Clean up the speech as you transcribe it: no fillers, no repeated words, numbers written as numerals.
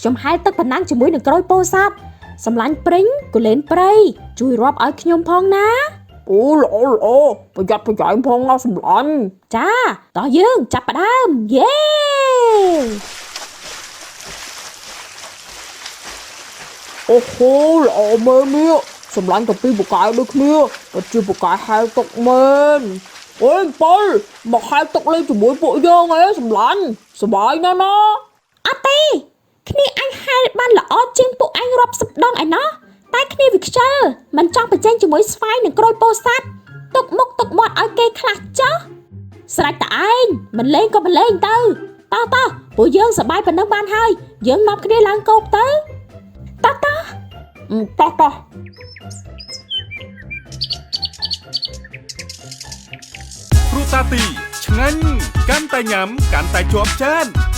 ខ្ញុំហែលទឹកប៉ុណ្ណាំងជាមួយនឹងក្រូចពោធិ៍សាត់សម្លាញ់ព្រីងគូលែនព្រៃជួយរាប់ឲ្យខ្ញុំផងណាអូល្អប្រយ័ត្នប្រយែងផងណាសម្លាញ់ចាតោះយើងចាប់ផ្ដើមយេអូហូល្អមែននេះសម្លាញ់តាពីបកាយដូចគ្នាក៏ជាបកាយហែលទឹកមែនអូយប៉ុលមកហែលទឹកលេងជាមួយពួកយើងឯងសម្លាញ់សប្បាយណាស់ណាអត់ទេគ្នាអញហែលបានល្អជាងពួកអញរាប់សិបដងឯណោះតែគ្នាវាខ្ជិលមិនចង់ប្រជែងជាមួយស្វាយនិងក្រូចពោធិ៍សាត់ទុកមុខទុកមាត់ឲ្យគេខ្លះចុះស្រេចតែឯងមិនលេងក៏មិនលេងទៅតោះពួកយើងសប្បាយប៉ុណ្ណឹងបានហើយយើងនាំគ្នាឡើងគោកទៅតោះព្រោះតាទីឆ្ងាញ់កាន់តែញ៉ាំកាន់តែជាប់ចាន